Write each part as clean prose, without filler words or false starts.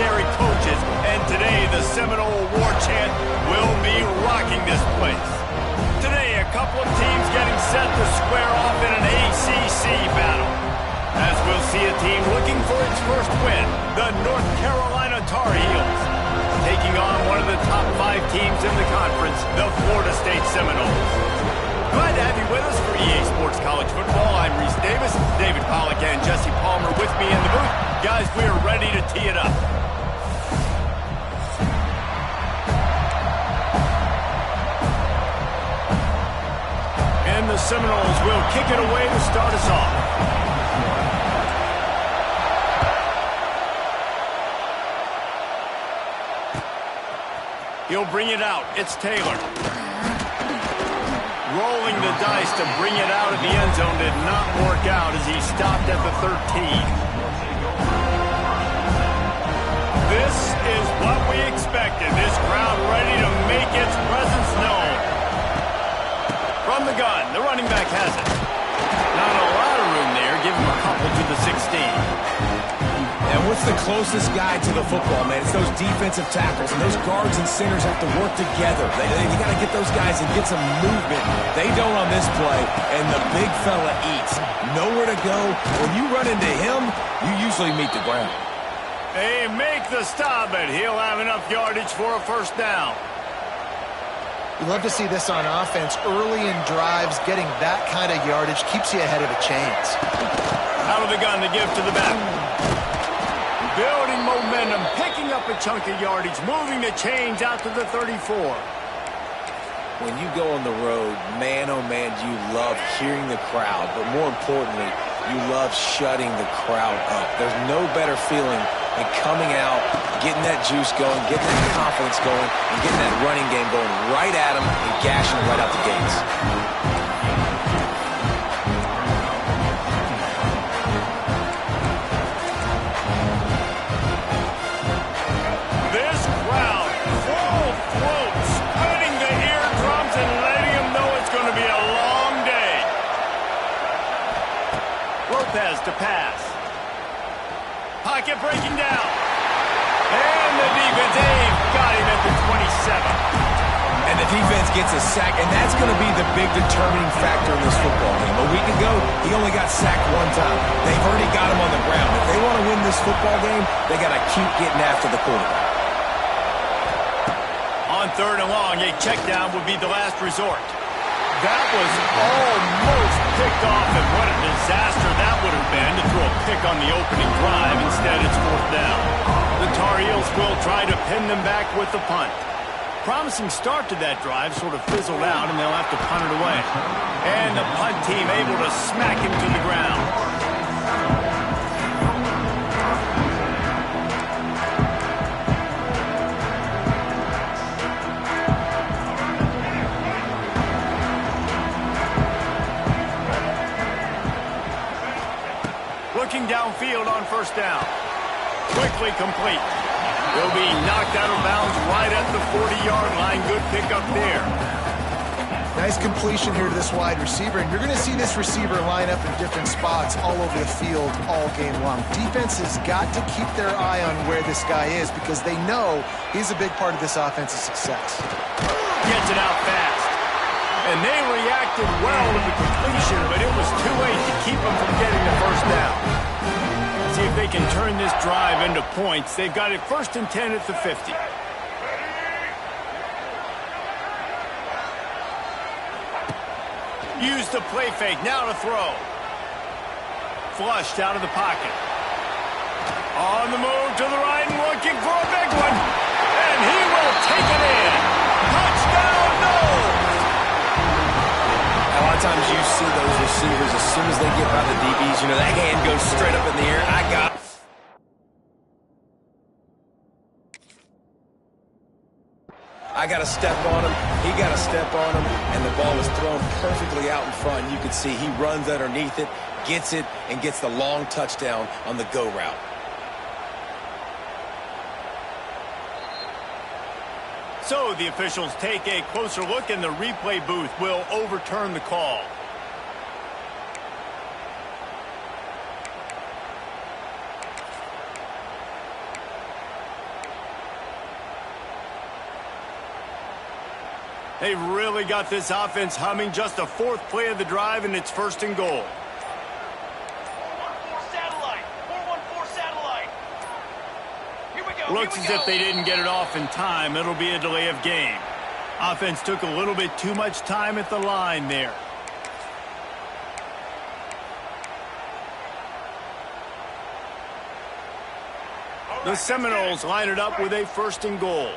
legendary coaches, and today the Seminole War Chant will be rocking this place. Today, a couple of teams getting set to square off in an ACC battle. As we'll see a team looking for its first win, the North Carolina Tar Heels, taking on one of the top 5 teams in the conference, the Florida State Seminoles. Glad to have you with us for EA Sports College Football. I'm Reese Davis, David Pollack and Jesse Palmer with me in the booth. Guys, we are ready to tee it up. And the Seminoles will kick it away to start us off. He'll bring it out. It's Taylor. Rolling the dice to bring it out of the end zone did not work out as he stopped at the 13. This is what we expected. This crowd ready to make its presence known. From the gun, the running back has it. Not a lot of room there. Give him a couple to the 16. And what's the closest guy to the football, man? It's those defensive tackles, and those guards and centers have to work together. You got to get those guys and get some movement. They don't on this play, and the big fella eats. Nowhere to go. When you run into him, you usually meet the ground. They make the stop, but he'll have enough yardage for a first down. You love to see this on offense. Early in drives, getting that kind of yardage keeps you ahead of the chains. Out of the gun to give to the back. Building momentum, picking up a chunk of yardage, moving the chains out to the 34. When you go on the road, man, oh man, you love hearing the crowd. But more importantly, you love shutting the crowd up. There's no better feeling than coming out, getting that juice going, getting that confidence going, and getting that running game going right at them and gashing them right out the gates. To pass. Pocket breaking down. And the defense, got him at the 27. And the defense gets a sack, and that's going to be the big determining factor in this football game. A week ago, he only got sacked one time. They've already got him on the ground. If they want to win this football game, they got to keep getting after the quarterback. On 3rd and long, a check down would be the last resort. That was almost picked off, and what a disaster that would have been to throw a pick on the opening drive. Instead, it's 4th down. The Tar Heels will try to pin them back with the punt. Promising start to that drive sort of fizzled out, and they'll have to punt it away. And the punt team able to smack him to the ground. Looking downfield on 1st down. Quickly complete. He'll be knocked out of bounds right at the 40-yard line. Good pickup there. Nice completion here to this wide receiver, and you're going to see this receiver line up in different spots all over the field all game long. Defense has got to keep their eye on where this guy is because they know he's a big part of this offense's success. Gets it out fast. And they reacted well to the completion, but it was too late to keep them from getting the first down. See if they can turn this drive into points. They've got it 1st and 10 at the 50. Use the play fake, now to throw. Flushed out of the pocket. On the move to the right and looking for a big one. And he will take it in. Touchdown, Noles! A lot of times you see those receivers, as soon as they get by the DBs, you know, that hand goes straight up in the air. I got to step on him. He got to step on him. And the ball was thrown perfectly out in front. You could see he runs underneath it, gets it, and gets the long touchdown on the go route. So the officials take a closer look, and the replay booth will overturn the call. They've really got this offense humming. Just the fourth play of the drive, and it's 1st and goal. 4-1-4 satellite. 4-1-4 satellite. Here we go. Looks as if they didn't get it off in time. It'll be a delay of game. Offense took a little bit too much time at the line there. The Seminoles line it up with a 1st and goal.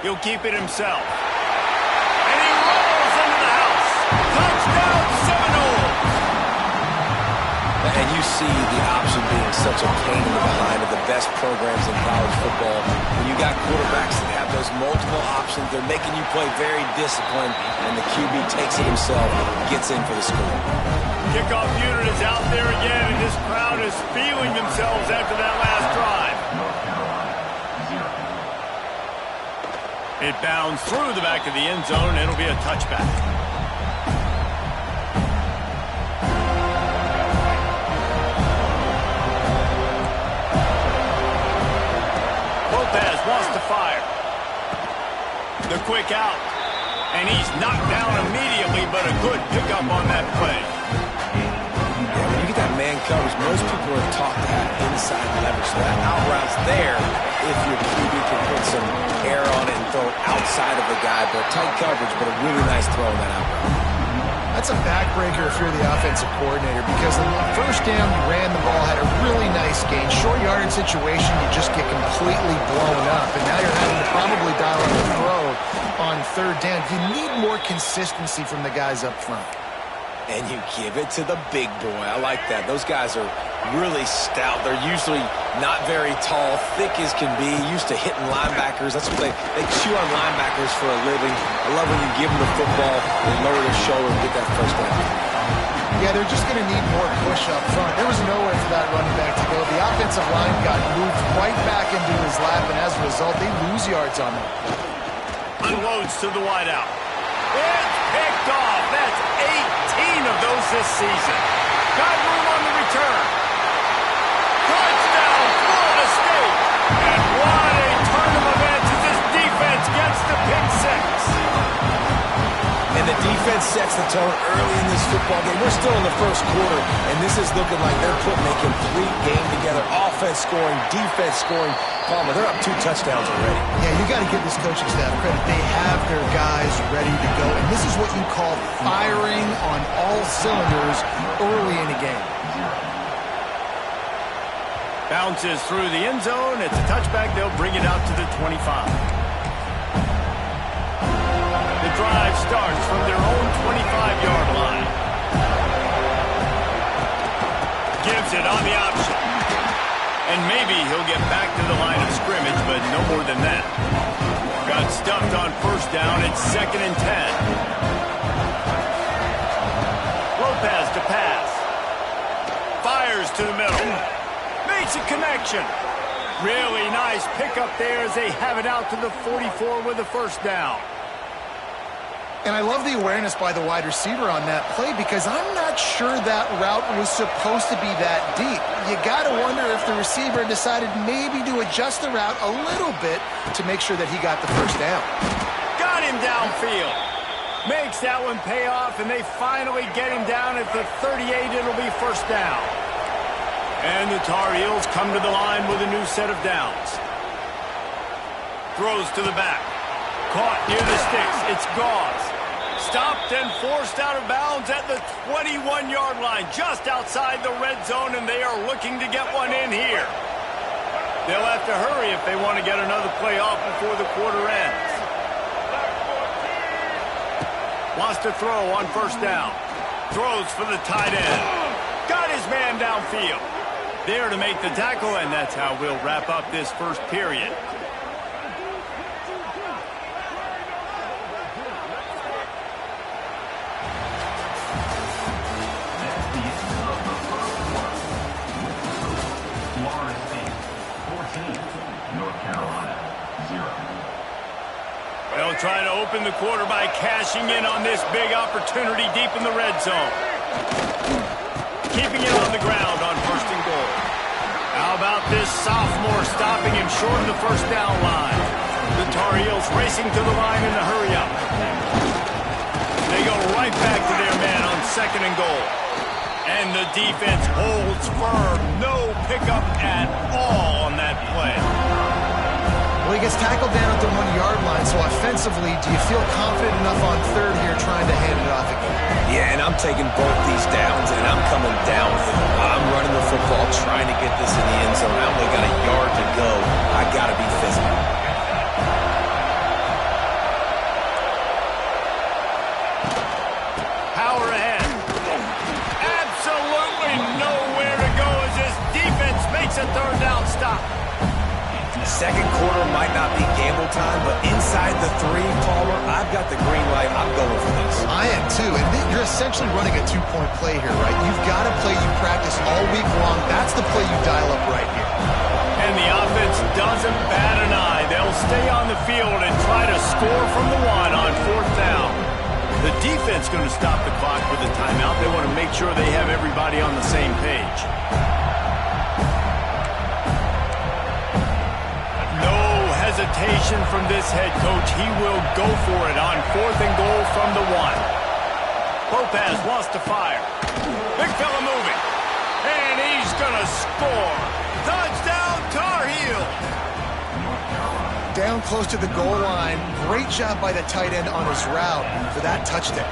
He'll keep it himself. And he rolls into the house. Touchdown, Seminoles! And you see the option being such a pain in the behind of the best programs in college football. When you got quarterbacks that have those multiple options, they're making you play very disciplined, and the QB takes it himself, gets in for the score. Kickoff unit is out there again, and this crowd is feeling themselves after that last drive. It bounds through the back of the end zone. It'll be a touchback. Lopez wants to fire. The quick out. And he's knocked down immediately, but a good pickup on that play. When you get that man coverage, most people are taught to have inside leverage. So that out route's there if your QB can put some air on it and throw it outside of the guy. But tight coverage, but a really nice throw in that out route. That's a backbreaker if you're the offensive coordinator, because on the first down, you ran the ball, had a really nice gain. Short yardage situation, you just get completely blown up, and now you're having to probably dial up the throw on 3rd down. You need more consistency from the guys up front. And you give it to the big boy. I like that. Those guys are really stout. They're usually not very tall, thick as can be, used to hitting linebackers. That's what they chew on linebackers for a living. I love when you give them the football, they lower their shoulder and get that 1st down. Yeah, they're just going to need more push up front. There was nowhere for that running back to go. The offensive line got moved right back into his lap, and as a result, they lose yards on that. Unloads to the wideout. It's picked off. That's 18 of those this season. Got room on the return. Touchdown, Florida State. And what a turn of events as this defense gets the pick 6. And the defense sets the tone early in this football game. We're still in the 1st quarter, and this is looking like they're putting a complete game together. Offense scoring, defense scoring. Palmer, they're up 2 touchdowns already. Yeah, you got to give this coaching staff credit. They have their guys ready to go, and this is what you call firing on all cylinders early in a game. Bounces through the end zone. It's a touchback. They'll bring it out to the 25. The drive starts from their own 25-yard line. Gives it on the option. And maybe he'll get back to the line of scrimmage, but no more than that. Got stuffed on 1st down. It's 2nd and 10. Lopez to pass. Fires to the middle. Makes a connection. Really nice pickup there as they have it out to the 44 with a 1st down. And I love the awareness by the wide receiver on that play, because I'm not sure that route was supposed to be that deep. You got to wonder if the receiver decided maybe to adjust the route a little bit to make sure that he got the 1st down. Got him downfield. Makes that one pay off, and they finally get him down at the 38. It'll be 1st down. And the Tar Heels come to the line with a new set of downs. Throws to the back. Caught near the sticks. It's Gauze. Stopped and forced out of bounds at the 21-yard line, just outside the red zone, and they are looking to get one in here. They'll have to hurry if they want to get another play off before the quarter ends. Wants to throw on 1st down. Throws for the tight end. Got his man downfield. There to make the tackle, and that's how we'll wrap up this 1st period. They'll try to open the quarter by cashing in on this big opportunity deep in the red zone. Keeping it on the ground on 1st and goal. How about this sophomore stopping him short of the first down line. The Tar Heels racing to the line in a hurry-up. They go right back to their man on 2nd and goal. And the defense holds firm. No pickup at all on that play. Well, he gets tackled down at the 1-yard line, so offensively, do you feel confident enough on 3rd here trying to hand it off again? Yeah, and I'm taking both these downs, and I'm coming downhill. I'm running the football, trying to get this in the end zone. I only got a yard to go. I got to be physical. Power ahead. Absolutely nowhere to go as this defense makes a 3rd down stop. Second quarter might not be gamble time, but inside the 3, Palmer, I've got the green light. I'm going for this. I am too, and you're essentially running a 2-point play here, right? You've got a play you practice all week long. That's the play you dial up right here. And the offense doesn't bat an eye. They'll stay on the field and try to score from the 1 on 4th down. The defense going to stop the clock with a timeout. They want to make sure they have everybody on the same page. Hesitation from this head coach. He will go for it on 4th and goal from the 1. Lopez wants to fire. Big fella moving. And he's going to score. Touchdown, Tar Heels. Down close to the goal line. Great job by the tight end on his route for that touchdown.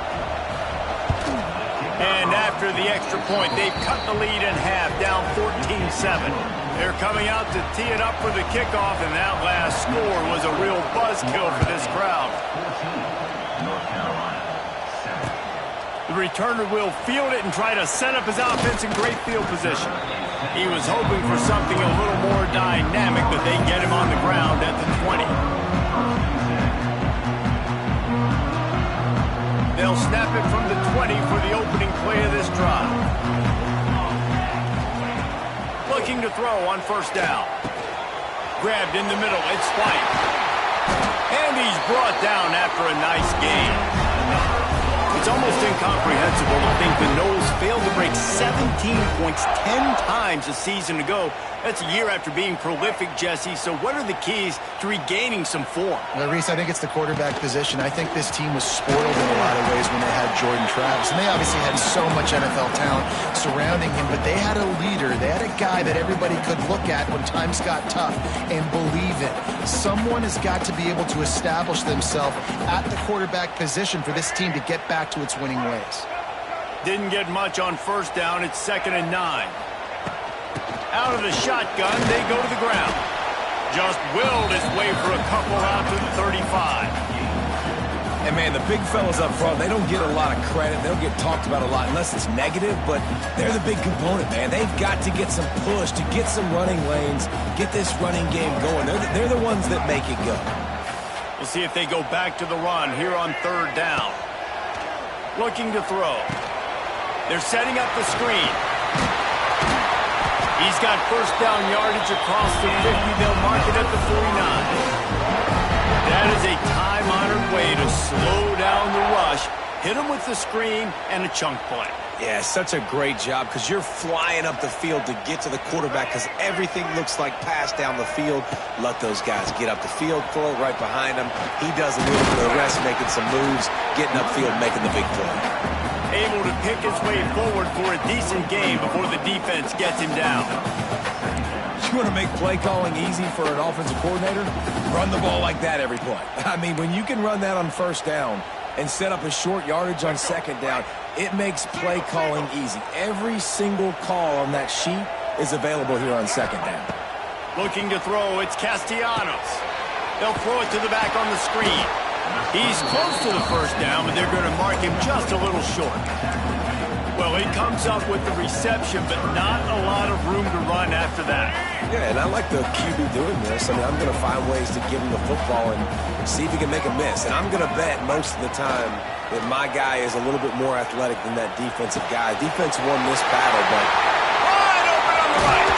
And after the extra point, they've cut the lead in half, down 14-7. They're coming out to tee it up for the kickoff, and that last score was a real buzzkill for this crowd. The returner will field it and try to set up his offense in great field position. He was hoping for something a little more dynamic, but they get him on the ground at the 20. They'll snap it from the 20 for the opening play of this drive. Looking to throw on 1st down. Grabbed in the middle. It's White. And he's brought down after a nice gain. It's almost incomprehensible to think the Noles failed to break 17 points 10 times a season ago. That's a year after being prolific, Jesse. So what are the keys to regaining some form? Well, Reese, I think it's the quarterback position. I think this team was spoiled in a lot of ways when they had Jordan Travis. And they obviously had so much NFL talent surrounding him, but they had a leader. They had a guy that everybody could look at when times got tough and believe in. Someone has got to be able to establish themselves at the quarterback position for this team to get back to its winning ways. Didn't get much on 1st down. It's 2nd and 9. Out of the shotgun, they go to the ground. Just willed his way for a couple out to the 35. And, man, the big fellas up front, they don't get a lot of credit. They don't get talked about a lot unless it's negative, but they're the big component, man. They've got to get some push, to get some running lanes, get this running game going. They're the ones that make it go. We'll see if they go back to the run here on 3rd down. Looking to throw. They're setting up the screen. He's got 1st down yardage across the 50. They'll mark it at the 49. That is a time-honored way to slow down the rush, hit him with the screen, and a chunk play. Yeah, such a great job because you're flying up the field to get to the quarterback because everything looks like pass down the field. Let those guys get up the field, throw it right behind him. He does a little bit of the rest, making some moves, getting upfield, making the big play. Able to pick his way forward for a decent game before the defense gets him down. You want to make play calling easy for an offensive coordinator? Run the ball like that every play. I mean, when you can run that on 1st down and set up a short yardage on 2nd down, it makes play calling easy. Every single call on that sheet is available here on 2nd down. Looking to throw, it's Castellanos. They'll throw it to the back on the screen. He's close to the 1st down, but they're going to mark him just a little short. Well, he comes up with the reception, but not a lot of room to run after that. Yeah, and I like the QB doing this. I mean, I'm going to find ways to give him the football and see if he can make a miss. And I'm going to bet most of the time that my guy is a little bit more athletic than that defensive guy. Defense won this battle, but... Wide open on the right.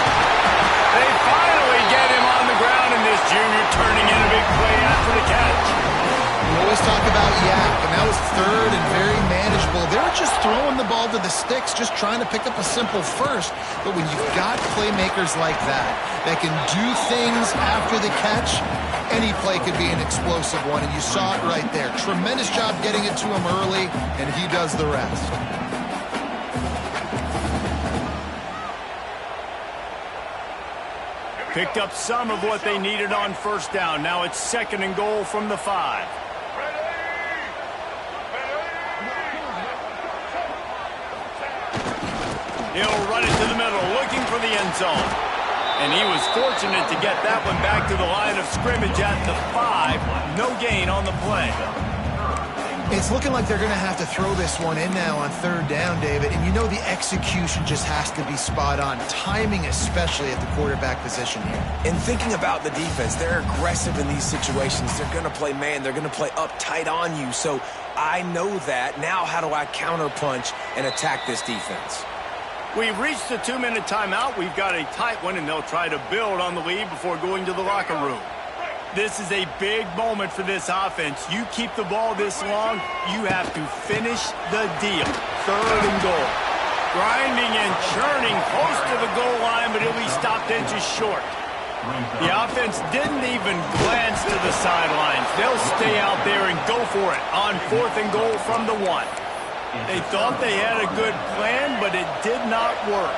They finally get him on the ground, and this junior turning in a big play after the catch. We always talk about Yak, and that was 3rd and very manageable. they were just throwing the ball to the sticks, just trying to pick up a simple first. But when you've got playmakers like that can do things after the catch, any play could be an explosive one, and you saw it right there. Tremendous job getting it to him early, and he does the rest. Picked up some of what they needed on first down. Now it's 2nd and goal from the 5. He'll run it to the middle, looking for the end zone. And he was fortunate to get that one back to the line of scrimmage at the 5. No gain on the play. It's looking like they're going to have to throw this one in now on 3rd down, David. And you know the execution just has to be spot on. Timing especially at the quarterback position here. And thinking about the defense, they're aggressive in these situations. They're going to play man. They're going to play up tight on you. So I know that. Now how do I counterpunch and attack this defense? We've reached the 2-minute timeout. We've got a tight one, and they'll try to build on the lead before going to the locker room. This is a big moment for this offense. You keep the ball this long, you have to finish the deal. 3rd and goal. Grinding and churning close to the goal line, but he'll be stopped inches short. The offense didn't even glance to the sidelines. They'll stay out there and go for it on 4th and goal from the 1. They thought they had a good plan, but it did not work.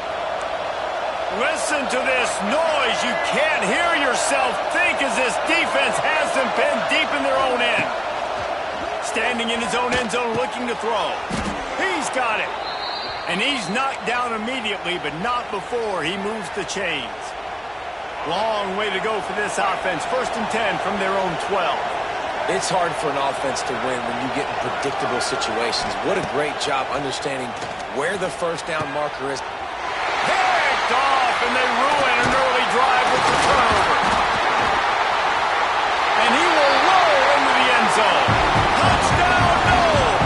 Listen to this noise. You can't hear yourself think as this defense has them pinned deep in their own end. Standing in his own end zone looking to throw. He's got it. And he's knocked down immediately, but not before he moves the chains. Long way to go for this offense. 1st and 10 from their own 12. It's hard for an offense to win when you get in predictable situations. What a great job understanding where the 1st down marker is. Picked off, and they ruin an early drive with the turnover. And he will roll into the end zone. Touchdown, Knowles!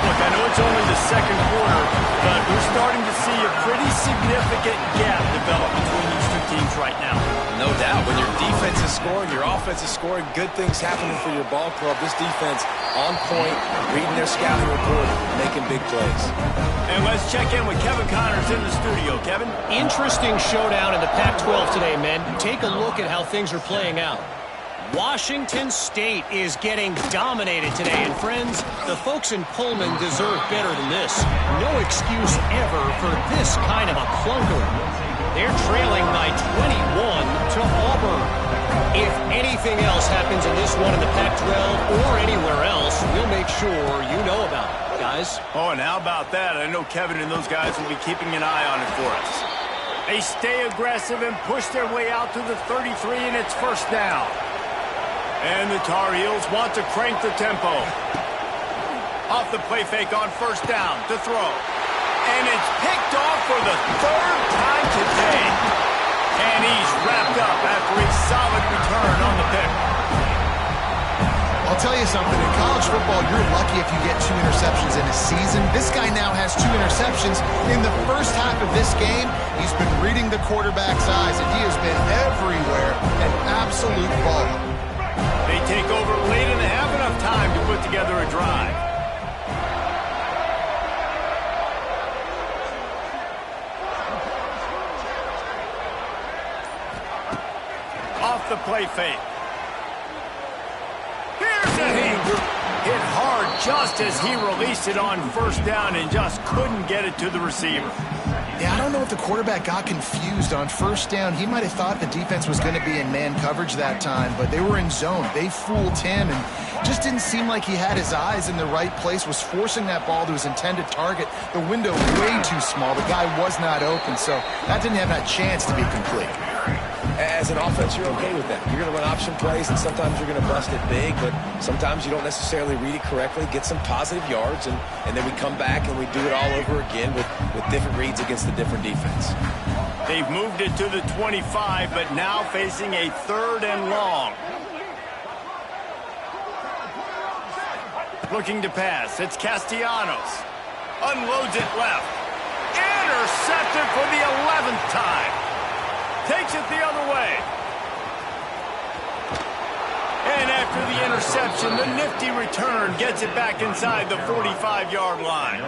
Look, I know it's only the 2nd quarter, but we're starting to see a pretty significant gap develop between these two teams right now. No doubt. When your defense is scoring, your offense is scoring, good things happening for your ball club. This defense on point, reading their scouting report, making big plays. And let's check in with Kevin Connors in the studio. Kevin? Interesting showdown in the Pac-12 today, men. Take a look at how things are playing out. Washington State is getting dominated today, and friends, the folks in Pullman deserve better than this. No excuse ever for this kind of a clunker. They're trailing by 21 to Auburn. If anything else happens in this one in the Pac-12 or anywhere else, we'll make sure you know about it, guys. Oh, and how about that? I know Kevin and those guys will be keeping an eye on it for us. They stay aggressive and push their way out to the 33, and it's 1st down. And the Tar Heels want to crank the tempo. Off the play fake on 1st down to throw. And it's picked off for the 3rd time today. And he's wrapped up after a solid return on the pick. I'll tell you something. In college football, you're lucky if you get 2 interceptions in a season. This guy now has 2 interceptions. In the first half of this game, he's been reading the quarterback's eyes, and he has been everywhere, an absolute baller. They take over late and they have enough time to put together a drive. Off the play fake. Here's a hit hard just as he released it on 1st down and just couldn't get it to the receiver. Yeah, I don't know if the quarterback got confused on 1st down. He might have thought the defense was going to be in man coverage that time, but they were in zone. They fooled him and just didn't seem like he had his eyes in the right place, was forcing that ball to his intended target. The window way too small. The guy was not open, so that didn't have that chance to be complete. As an offense, you're okay with that. You're going to run option plays, and sometimes you're going to bust it big, but sometimes you don't necessarily read it correctly, get some positive yards, and then we come back and we do it all over again with different reads against the different defense. They've moved it to the 25, but now facing a 3rd and long. Looking to pass. It's Castellanos. Unloads it left. Intercepted for the 11th time. Takes it the other way. And after the interception. The nifty return gets it back inside the 45-yard line.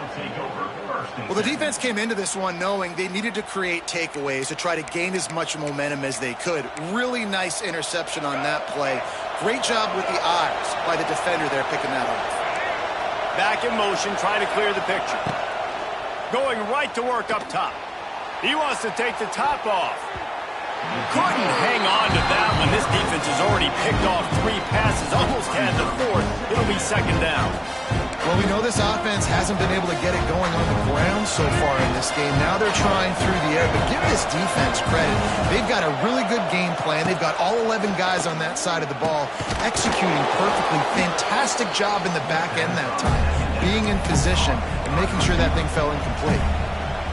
Well, the defense came into this one knowing they needed to create takeaways to try to gain as much momentum as they could. Really nice interception on that play. Great job with the eyes by the defender there picking that off. Back in motion, try to clear the picture. Going right to work up top. He wants to take the top off. Couldn't hang on to that one. This defense has already picked off 3 passes, almost had the 4th. It'll be second down. Well, we know this offense hasn't been able to get it going on the ground so far in this game. Now they're trying through the air, but give this defense credit. They've got a really good game plan. They've got all 11 guys on that side of the ball executing perfectly. Fantastic job in the back end that time, being in position and making sure that thing fell incomplete.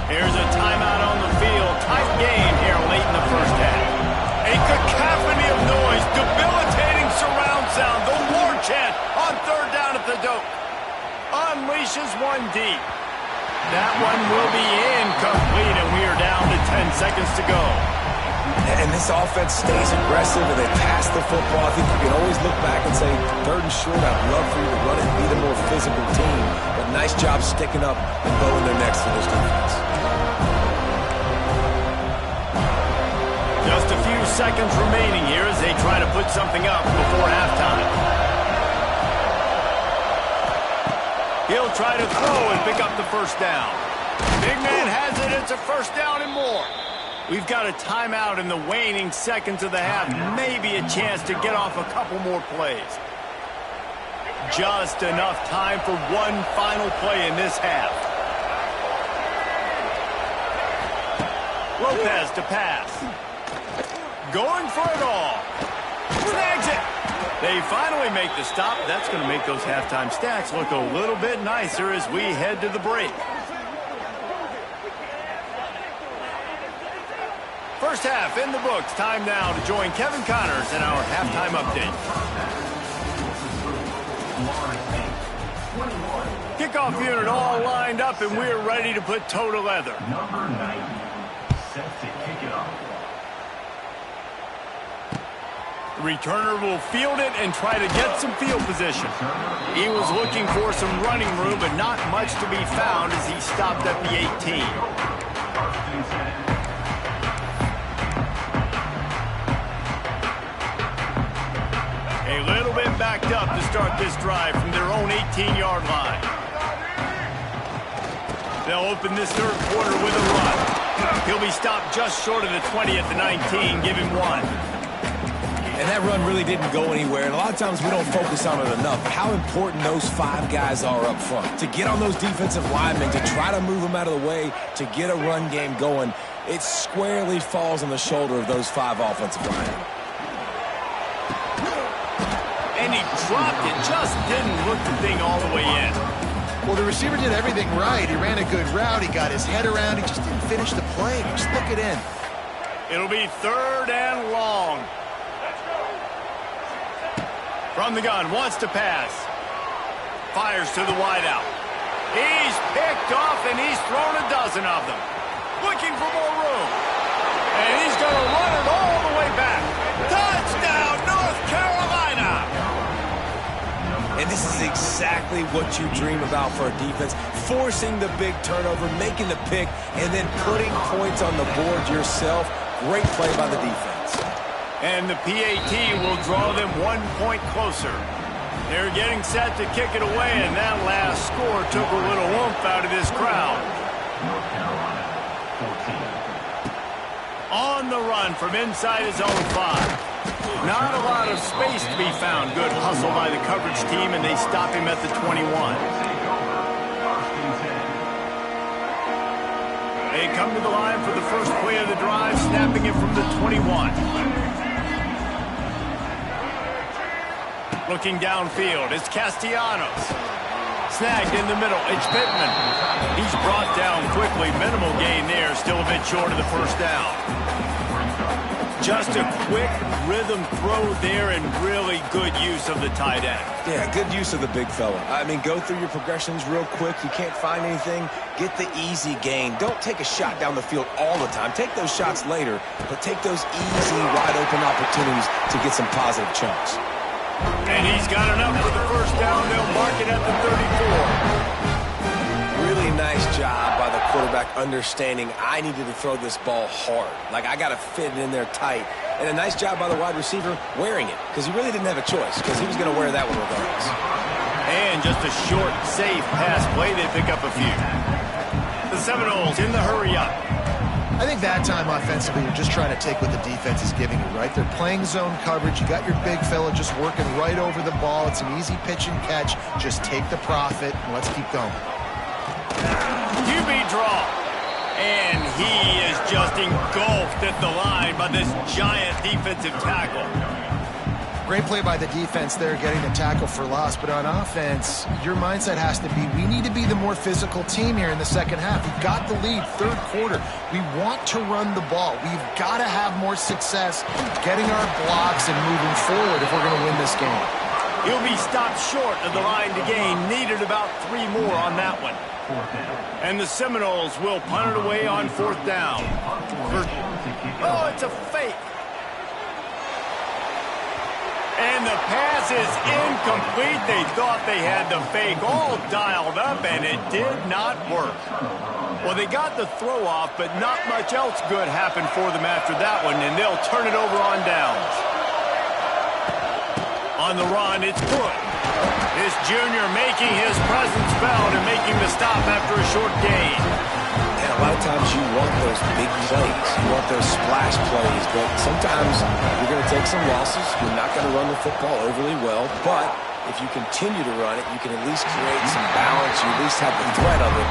Here's a timeout on the field. Tight game here late in the first half. A cacophony of noise, debilitating surround sound. The war chant on third down at the dope. Unleashes one deep. That one will be incomplete, and we are down to 10 seconds to go. And this offense stays aggressive, and they pass the football. I think you can always look back and say, 3rd and short, I'd love for you to run and be the more physical team. But nice job sticking up and going their necks to this defense. Just a few seconds remaining here as they try to put something up before halftime. He'll try to throw and pick up the first down. Big man has it. It's a first down and more. We've got a timeout in the waning seconds of the half. Maybe a chance to get off a couple more plays. Just enough time for one final play in this half. Lopez to pass. Going for it all. Snags it. They finally make the stop. That's going to make those halftime stats look a little bit nicer as we head to the break. First half in the books. Time now to join Kevin Connors in our halftime update. Kickoff unit all lined up, and we're ready to put toe to leather. Number 90, set to kick it off. The returner will field it and try to get some field position. He was looking for some running room, but not much to be found as he stopped at the 18. A little bit backed up to start this drive from their own 18-yard line. They'll open this third quarter with a run. He'll be stopped just short of the 20 at the 19, give him 1. And that run really didn't go anywhere. And a lot of times we don't focus on it enough. How important those 5 guys are up front. To get on those defensive linemen, to try to move them out of the way, to get a run game going, it squarely falls on the shoulder of those 5 offensive linemen. And he dropped it, just didn't hook the thing all the way in. Well, the receiver did everything right. He ran a good route. He got his head around. He just didn't finish the play. Just look it in. It'll be third and long. From the gun, wants to pass. Fires to the wideout. He's picked off, and he's thrown a dozen of them. Looking for more room. And he's going to run it all the way back. Touchdown, North Carolina! And this is exactly what you dream about for a defense. Forcing the big turnover, making the pick, and then putting points on the board yourself. Great play by the defense. And the PAT will draw them 1 point closer. They're getting set to kick it away, and that last score took a little oomph out of this crowd. North Carolina, 14. On the run from inside his own 5. Not a lot of space to be found. Good hustle by the coverage team, and they stop him at the 21. They come to the line for the first play of the drive, snapping it from the 21. Looking downfield, it's Castellanos. Snagged in the middle, it's Pittman. He's brought down quickly, minimal gain there, still a bit short of the first down. Just a quick rhythm throw there and really good use of the tight end. Yeah, good use of the big fella. I mean, go through your progressions real quick. You can't find anything, get the easy gain. Don't take a shot down the field all the time. Take those shots later, but take those easy, wide-open opportunities to get some positive chunks. And he's got enough for the first down. They'll mark it at the 34. Really nice job by the quarterback understanding I needed to throw this ball hard. Like, I got to fit it in there tight. And a nice job by the wide receiver wearing it, because he really didn't have a choice, because he was going to wear that one regardless. And just a short, safe pass play. They pick up a few. The Seminoles in the hurry up. I think that time offensively, you're just trying to take what the defense is giving you, right? They're playing zone coverage. You got your big fella just working right over the ball. It's an easy pitch and catch. Just take the profit, and let's keep going. QB draw. And he is just engulfed at the line by this giant defensive tackle. Great play by the defense there, getting the tackle for loss. But on offense, your mindset has to be, we need to be the more physical team here in the second half. We've got the lead, third quarter. We want to run the ball. We've got to have more success getting our blocks and moving forward if we're going to win this game. He'll be stopped short of the line to gain. Needed about 3 more on that one. And the Seminoles will punt it away on 4th down. Oh, it's a fake. And the pass is incomplete. They thought they had the fake all dialed up, and it did not work. Well, they got the throw off, but not much else good happened for them after that one, and they'll turn it over on downs. On the run, it's good. This junior making his presence felt and making the stop after a short gain. And a lot of times you want those big plays. You want those splash plays, but sometimes you're going to take some losses. You're not going to run the football overly well, but if you continue to run it, you can at least create some balance. You at least have the threat of it.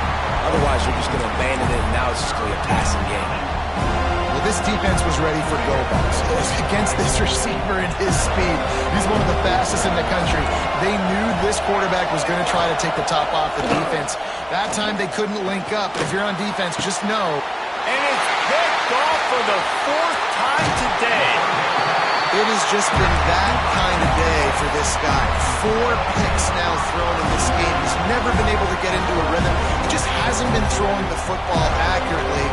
Otherwise, you're just going to abandon it, and now it's just going to be a passing game. Well, this defense was ready for go-balls against this receiver and his speed. He's one of the fastest in the country. They knew this quarterback was going to try to take the top off the defense. That time they couldn't link up. If you're on defense, just know. And it's picked off for the 4th time today. It has just been that kind of day for this guy. 4 picks now thrown in this game. He's never been able to get into a rhythm. He just hasn't been throwing the football accurately.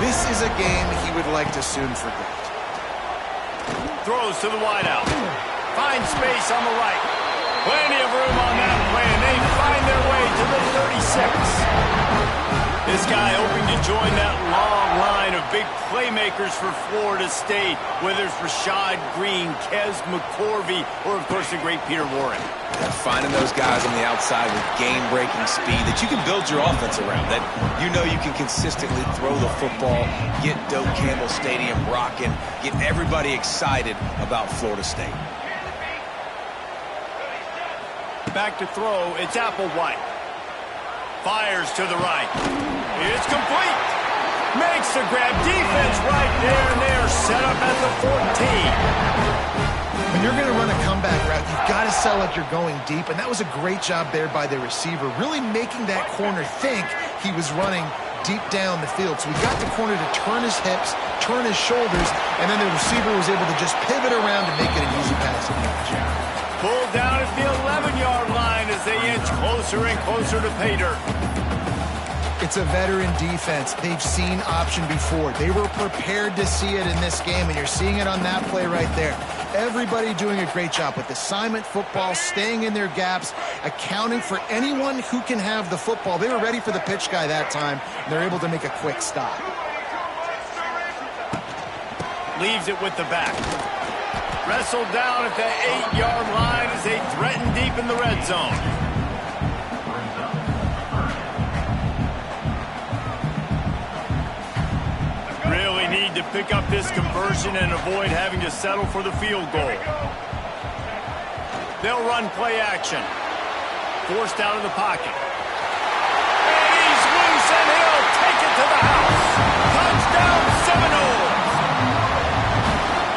This is a game he would like to soon forget. Throws to the wideout. Finds space on the right. Plenty of room on that play, and they find their way to the 36. This guy hoping to join that long line of big playmakers for Florida State, whether it's Rashad Green, Kez McCorvey, or, of course, the great Peter Warren. Finding those guys on the outside with game-breaking speed that you can build your offense around, that you know you can consistently throw the football, get Doak Campbell Stadium rocking, get everybody excited about Florida State. Back to throw, it's Applewhite. Fires to the right. It's complete. Makes the grab. Defense right there, and they are set up at the 14. When you're going to run a comeback route, you've got to sell like you're going deep, and that was a great job there by the receiver, really making that corner think he was running deep down the field. So we got the corner to turn his hips, turn his shoulders, and then the receiver was able to just pivot around and make it an easy passing catch. Pulled down at the 11-yard line as they inch closer and closer to pay dirt. It's a veteran defense. They've seen option before. They were prepared to see it in this game, and you're seeing it on that play right there. Everybody doing a great job with assignment football, staying in their gaps, accounting for anyone who can have the football. They were ready for the pitch guy that time, and they're able to make a quick stop. Leaves it with the back. Wrestled down at the 8-yard line as they threaten deep in the red zone. Really need to pick up this conversion and avoid having to settle for the field goal. They'll run play action. Forced out of the pocket. And he's loose, and he'll take it to the house. Touchdown, Seminoles.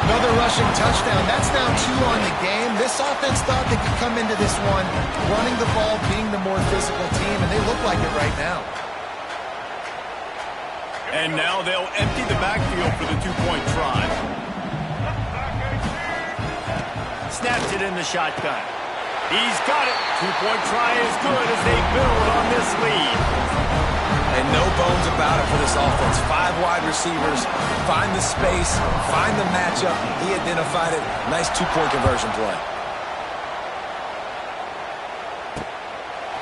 Another rushing touchdown. That's now 2 on the game. This offense thought they could come into this one running the ball, being the more physical team, and they look like it right now. And now they'll empty the backfield for the 2-point try. Snaps it in the shotgun. He's got it. 2-point try is good as they build on this lead. And no bones about it for this offense. 5 wide receivers, find the space, find the matchup. He identified it. Nice 2-point conversion play.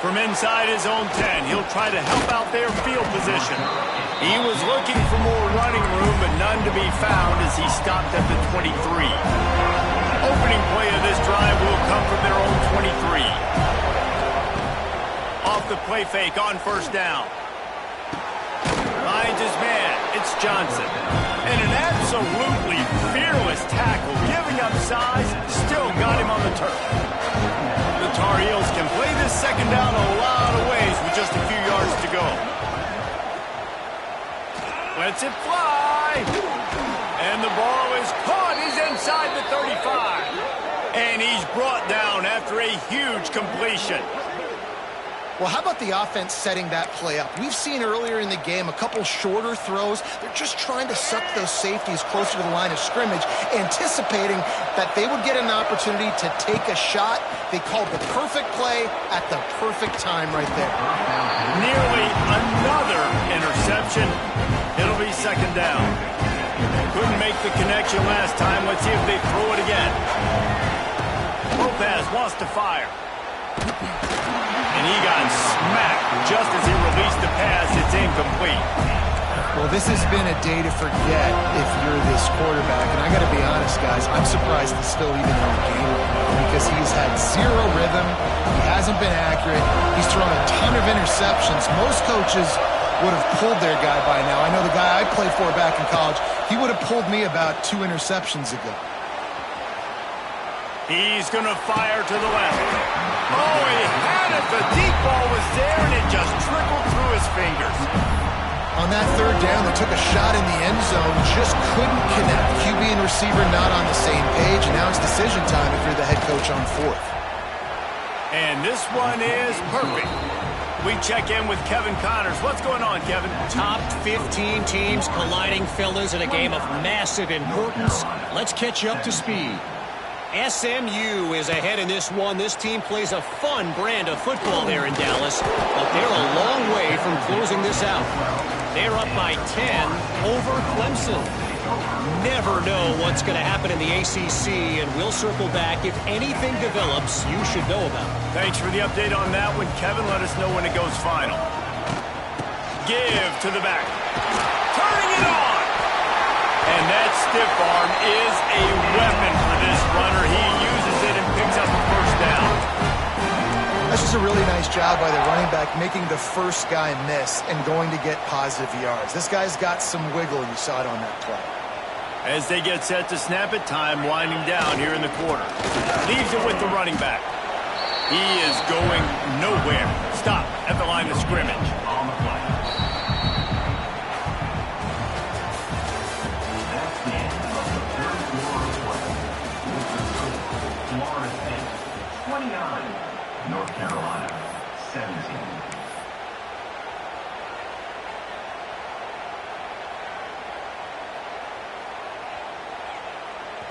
From inside his own 10, he'll try to help out their field position. He was looking for more running room, but none to be found as he stopped at the 23. Opening play of this drive will come from their own 23. Off the play fake on first down. Finds his man. It's Johnson. And an absolutely fearless tackle, giving up size, still got him on the turf. The Tar Heels can play this second down a lot of ways with just a few yards to go. Lets it fly. And the ball is caught. He's inside the 35. And he's brought down after a huge completion. Well, how about the offense setting that play up? We've seen earlier in the game a couple shorter throws. They're just trying to suck those safeties closer to the line of scrimmage, anticipating that they would get an opportunity to take a shot. They called the perfect play at the perfect time right there. Nearly another interception. It'll be second down. Couldn't make the connection last time. Let's see if they throw it again. Lopez wants to fire. And he got smacked just as he released the pass. It's incomplete. Well, this has been a day to forget if you're this quarterback. And I got to be honest, guys, I'm surprised he's still even in the game because he's had zero rhythm. He hasn't been accurate. He's thrown a ton of interceptions. Most coaches would have pulled their guy by now. I know the guy I played for back in college, he would have pulled me about 2 interceptions ago. He's going to fire to the left. Oh, he had it. The deep ball was there, and it just trickled through his fingers. On that third down, they took a shot in the end zone, just couldn't connect. QB and receiver not on the same page, and now it's decision time if you're the head coach on fourth. And this one is perfect. We check in with Kevin Connors. What's going on, Kevin? Top 15 teams colliding, fellas, in a game of massive importance. Let's catch you up to speed. SMU is ahead in this one. This team plays a fun brand of football there in Dallas, but they're a long way from closing this out. They're up by 10 over Clemson. Never know what's going to happen in the ACC, and we'll circle back if anything develops you should know about. Thanks for the update on that one, Kevin. Let us know when it goes final. Give to the back. Turning it on. And that stiff arm is a weapon for this runner. He uses it and picks up a first down. That's just a really nice job by the running back, making the first guy miss and going to get positive yards. This guy's got some wiggle, and you saw it on that play. As they get set to snap it, time winding down here in the quarter. Leaves it with the running back. He is going nowhere. Stop at the line of scrimmage. On the play. Florida State, 29. North Carolina, 17.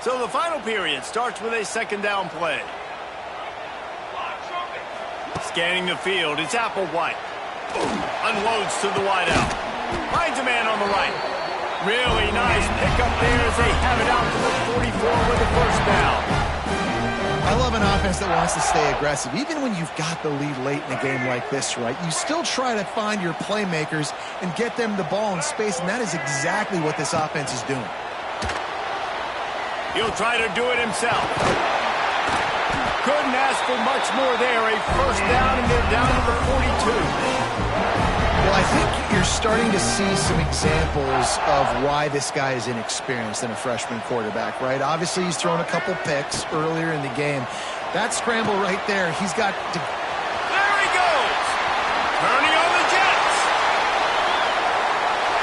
So the final period starts with a second down play. Scanning the field, it's Applewhite. Unloads to the wideout. Finds a man on the right. Really nice pickup there as they have it out to the 44 with the first down. I love an offense that wants to stay aggressive. Even when you've got the lead late in a game like this, right, you still try to find your playmakers and get them the ball in space, and that is exactly what this offense is doing. He'll try to do it himself. Couldn't ask for much more there. A first down, and they're down to the 42. Well, I think you're starting to see some examples of why this guy is inexperienced in a freshman quarterback, right? Obviously, he's thrown a couple picks earlier in the game. That scramble right there, he's got to... There he goes! Turning on the Jets!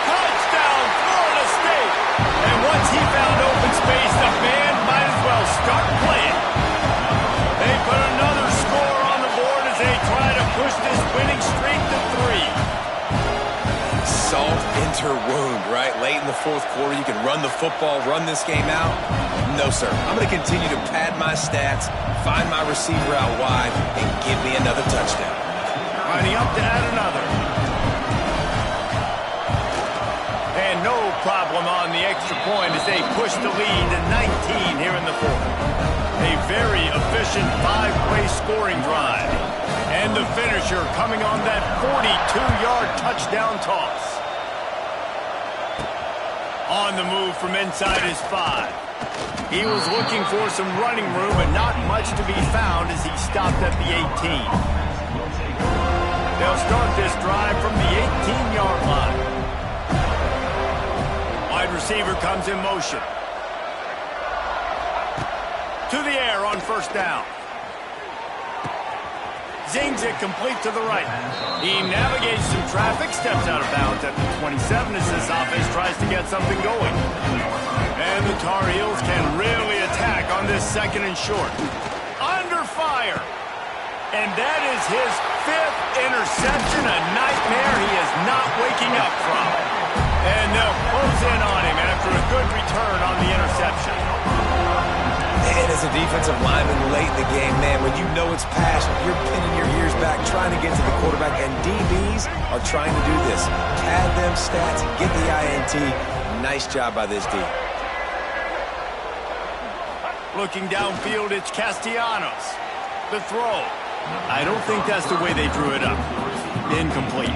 Touchdown, Florida State! And once he found open space, the band might as well start playing. They put another score on the board as they try to push this winning streak to 3. Salt into wound, right? Late in the fourth quarter, you can run the football, run this game out. No, sir. I'm going to continue to pad my stats, find my receiver out wide, and give me another touchdown. Lining up to add another. And no problem on the extra point as they push the lead to 19 here in the fourth. A very efficient 5-play scoring drive. And the finisher coming on that 42-yard touchdown toss. On the move from inside his 5. He was looking for some running room, but not much to be found as he stopped at the 18. They'll start this drive from the 18-yard line. Wide receiver comes in motion. To the air on first down. Zings it complete to the right. He navigates some traffic, steps out of bounds at the 27 as this offense tries to get something going. And the Tar Heels can really attack on this second and short. Under fire. And that is his 5th interception, a nightmare he is not waking up from. And they'll close in on him after a good return on the interception. And as a defensive lineman late in the game, man, when you know it's passion, you're pinning your ears back, trying to get to the quarterback, and DBs are trying to do this. Pad them stats, get the INT. Nice job by this D. Looking downfield, it's Castellanos. The throw. I don't think that's the way they drew it up. Incomplete.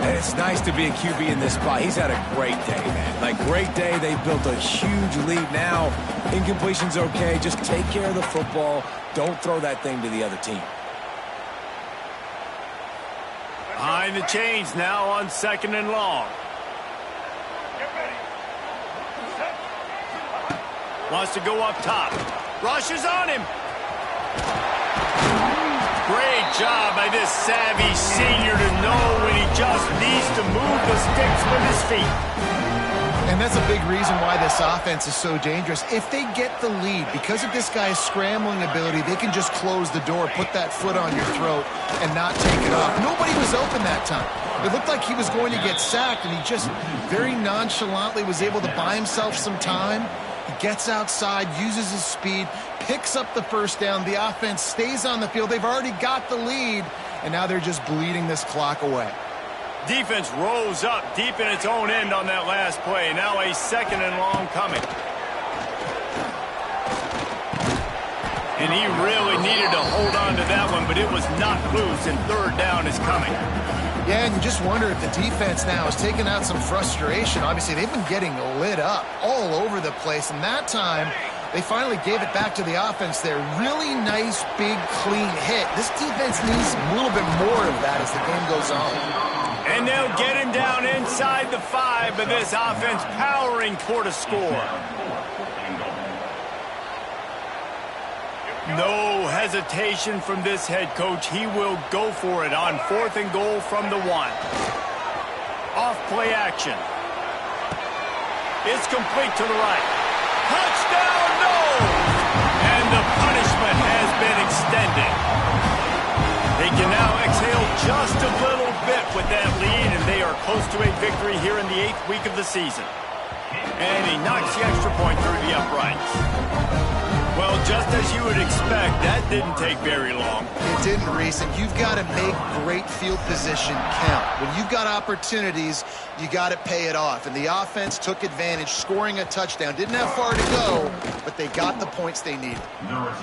And it's nice to be a QB in this spot. He's had a great day, man. Like, great day. They've built a huge lead now. Incompletion's okay. Just take care of the football. Don't throw that thing to the other team. Behind the chains now on 2nd and long. Wants to go up top. Rushes on him. Great job by this savvy senior to know when he just needs to move the sticks with his feet. And that's a big reason why this offense is so dangerous. If they get the lead, because of this guy's scrambling ability, they can just close the door, put that foot on your throat, and not take it off. Nobody was open that time. It looked like he was going to get sacked, and he just very nonchalantly was able to buy himself some time. He gets outside, uses his speed, picks up the first down. The offense stays on the field. They've already got the lead, and now they're just bleeding this clock away. Defense rose up deep in its own end on that last play. Now a 2nd and long coming. And he really needed to hold on to that one, but it was knocked loose, and 3rd down is coming. Yeah, and you just wonder if the defense now is taking out some frustration. Obviously, they've been getting lit up all over the place, and that time they finally gave it back to the offense there. Really nice, big, clean hit. This defense needs a little bit more of that as the game goes on. And they'll get him down inside the 5, but this offense powering toward a score. No hesitation from this head coach. He will go for it on 4th and goal from the 1. Off play action. It's complete to the right. Touchdown, no! And the punishment has been extended. They can now exhale just a little bit with that lead, and they are close to a victory here in the 8th week of the season. And he knocks the extra point through the uprights. Well, just as you would expect, that didn't take very long. It didn't, Reese, and you've got to make great field position count. When you've got opportunities, you got to pay it off. And the offense took advantage, scoring a touchdown. Didn't have far to go, but they got the points they needed.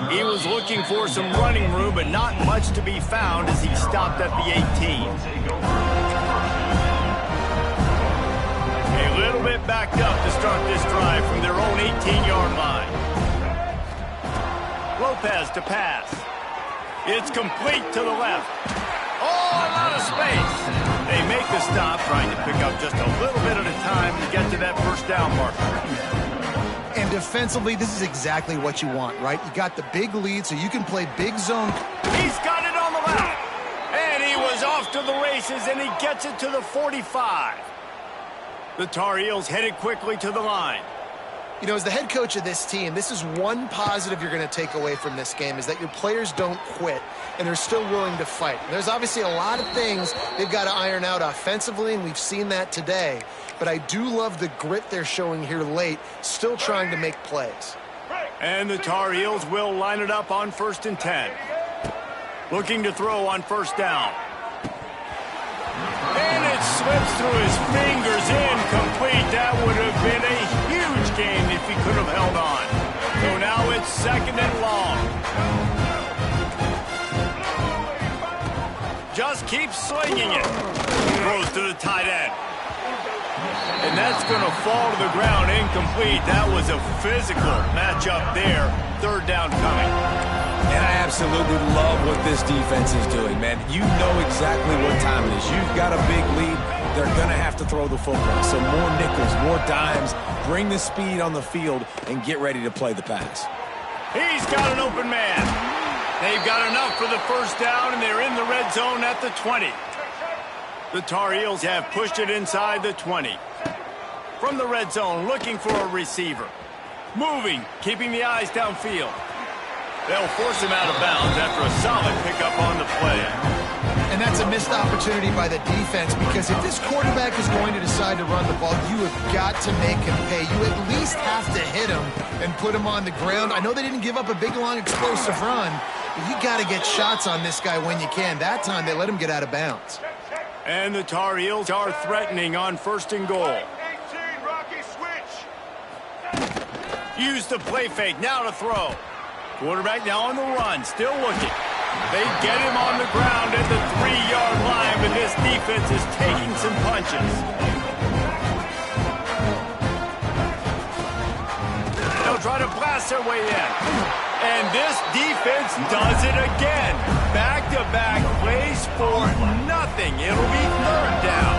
He was looking for some running room, but not much to be found as he stopped at the 18. A little bit backed up to start this drive from their own 18-yard line. Lopez to pass. It's complete to the left. Oh, a lot of space. They make the stop, trying to pick up just a little bit at a time to get to that first down marker. And defensively, this is exactly what you want, right? You got the big lead, so you can play big zone. He's got it on the left. And he was off to the races, and he gets it to the 45. The Tar Heels headed quickly to the line. You know, as the head coach of this team, this is one positive you're going to take away from this game, is that your players don't quit, and they're still willing to fight. There's obviously a lot of things they've got to iron out offensively, and we've seen that today. But I do love the grit they're showing here late, still trying to make plays. And the Tar Heels will line it up on 1st and 10. Looking to throw on first down. And it slips through his fingers, incomplete. That would have been a huge gain if he could have held on. So now it's 2nd and long. slinging it. Throws to the tight end. And that's going to fall to the ground incomplete. That was a physical matchup there. Third down coming. And I absolutely love what this defense is doing, man. You know exactly what time it is. You've got a big lead. They're going to have to throw the football. So more nickels, more dimes. Bring the speed on the field and get ready to play the pass. He's got an open man. They've got enough for the first down, and they're in the red zone at the 20. The Tar Heels have pushed it inside the 20. From the red zone, looking for a receiver. Moving, keeping the eyes downfield. They'll force him out of bounds after a solid pickup on the play. And that's a missed opportunity by the defense, because if this quarterback is going to decide to run the ball, you have got to make him pay. You at least have to hit him and put him on the ground. I know they didn't give up a big, long, explosive run, but you got to get shots on this guy when you can. That time, they let him get out of bounds. And the Tar Heels are threatening on 1st and goal. 18, Rocky, switch. Use the play fake, now to throw. Quarterback now on the run, still looking. They get him on the ground at the 3-yard line, but this defense is taking some punches. They'll try to blast their way in. And this defense does it again. Back-to-back plays for nothing. It'll be third down.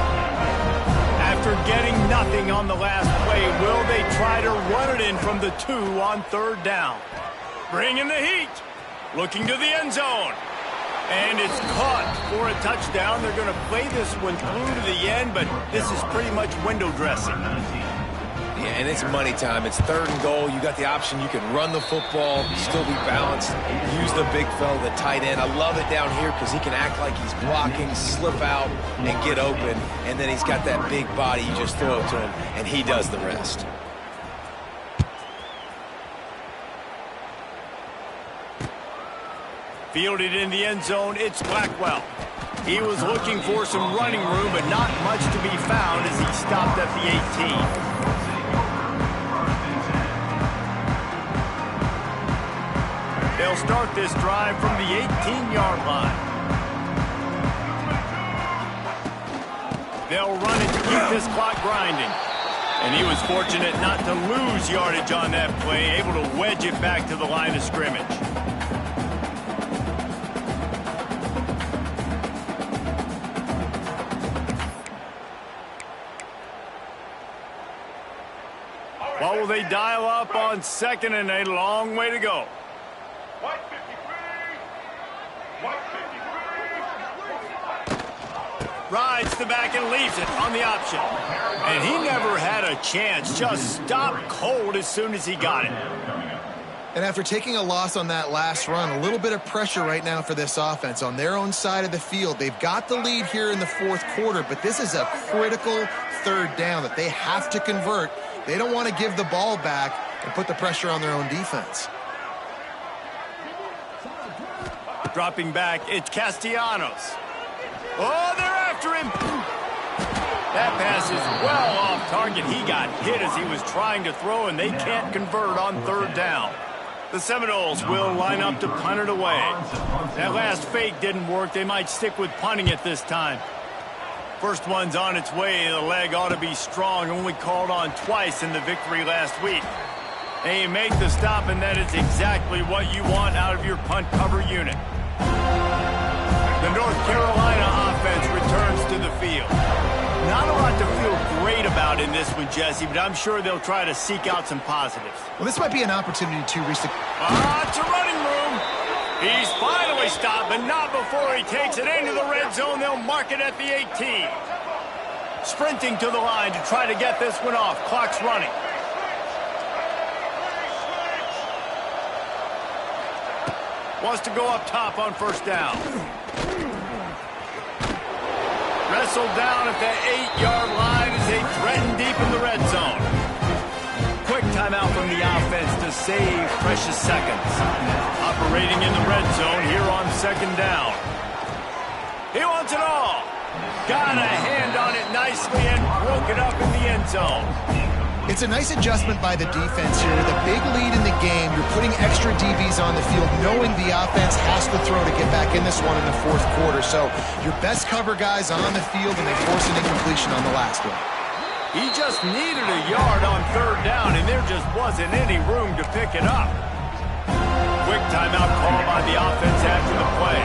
After getting nothing on the last play, will they try to run it in from the 2 on third down? Bringing the heat. Looking to the end zone. And it's caught for a touchdown. They're going to play this one through to the end, but this is pretty much window dressing. Yeah, and it's money time. It's 3rd and goal. You got the option. You can run the football, still be balanced, use the big fella, the tight end. I love it down here because he can act like he's blocking, slip out, and get open. And then he's got that big body. You just throw it to him, and he does the rest. Fielded in the end zone, it's Blackwell. He was looking for some running room, but not much to be found as he stopped at the 18. They'll start this drive from the 18-yard line. They'll run it to keep this clock grinding. And he was fortunate not to lose yardage on that play, able to wedge it back to the line of scrimmage. What will they dial up on 2nd and 8? A long way to go. White 53. White 53. Rides the back and leaves it on the option. And he never had a chance. Just stopped cold as soon as he got it. And after taking a loss on that last run, a little bit of pressure right now for this offense on their own side of the field. They've got the lead here in the 4th quarter, but this is a critical 3rd down that they have to convert. They don't want to give the ball back and put the pressure on their own defense. Dropping back, it's Castellanos. Oh, they're after him. That pass is well off target. He got hit as he was trying to throw, and they can't convert on 3rd down. The Seminoles will line up to punt it away. That last fake didn't work. They might stick with punting it this time. First one's on its way. The leg ought to be strong. Only called on twice in the victory last week. And you make the stop, and that is exactly what you want out of your punt cover unit. The North Carolina offense returns to the field. Not a lot to feel great about in this one, Jesse, but I'm sure they'll try to seek out some positives. Well, this might be an opportunity to reach the... It's a running room. He's finally stopped, but not before he takes it into the red zone. They'll mark it at the 18. Sprinting to the line to try to get this one off. Clock's running. Wants to go up top on 1st down. Wrestled down at the 8-yard line as they threaten deep in the red zone. Quick timeout from the offense to save precious seconds. Operating in the red zone here on 2nd down. He wants it all. Got a hand on it nicely and broke it up in the end zone. It's a nice adjustment by the defense here. The big lead in the game, you're putting extra DBs on the field, knowing the offense has to throw to get back in this one in the fourth quarter. So your best cover guys on the field, and they force an incompletion on the last one. He just needed a yard on third down, and there just wasn't any room to pick it up. Quick timeout call by the offense after the play.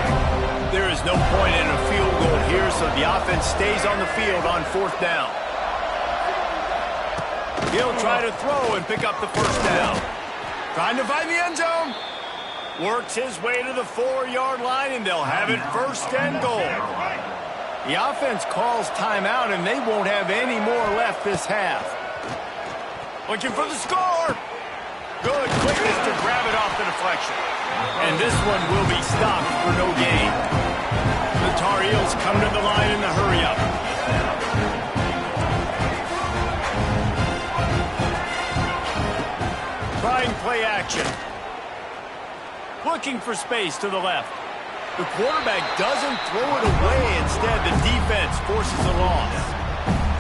There is no point in a field goal here, so the offense stays on the field on fourth down. He'll try to throw and pick up the first down. Trying to find the end zone. Works his way to the 4-yard line, and they'll have it first and goal. The offense calls timeout, and they won't have any more left this half. Looking for the score. Good quickness to grab it off the deflection. And this one will be stopped for no gain. The Tar Heels come to the line in the hurry-up. Trying play action. Looking for space to the left. The quarterback doesn't throw it away. Instead, the defense forces a loss.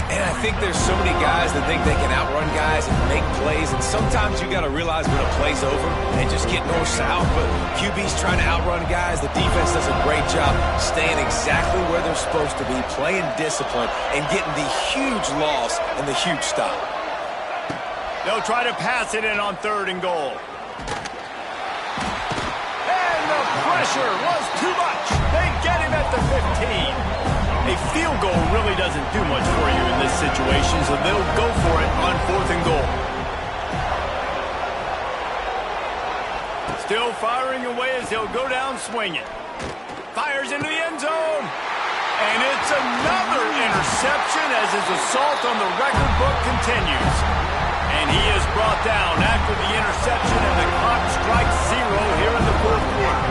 And I think there's so many guys that think they can outrun guys and make plays, and sometimes you got to realize when a play's over and just get north-south, but QB's trying to outrun guys. The defense does a great job staying exactly where they're supposed to be, playing discipline, and getting the huge loss and the huge stop. They'll try to pass it in on third and goal. And the pressure was too much. They get him at the 15. A field goal really doesn't do much for you in this situation, so they'll go for it on fourth and goal. Still firing away as he'll go down swinging. Fires into the end zone. And it's another interception as his assault on the record book continues. And he is brought down after the interception, and the clock strikes 0 here in the fourth quarter.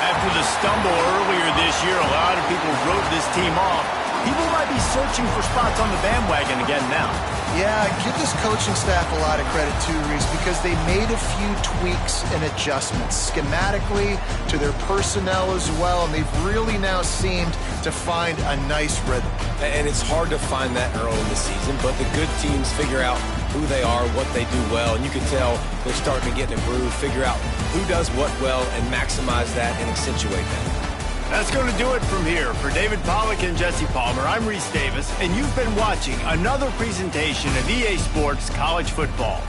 After the stumble earlier this year, a lot of people wrote this team off. People might be searching for spots on the bandwagon again now. Yeah, give this coaching staff a lot of credit too, Reese, because they made a few tweaks and adjustments schematically to their personnel as well, and they've really now seemed to find a nice rhythm. And it's hard to find that early in the season, but the good teams figure out who they are, what they do well, and you can tell they're starting to get in a groove, figure out who does what well, and maximize that and accentuate that. That's going to do it from here. For David Pollack and Jesse Palmer, I'm Reese Davis, and you've been watching another presentation of EA Sports College Football.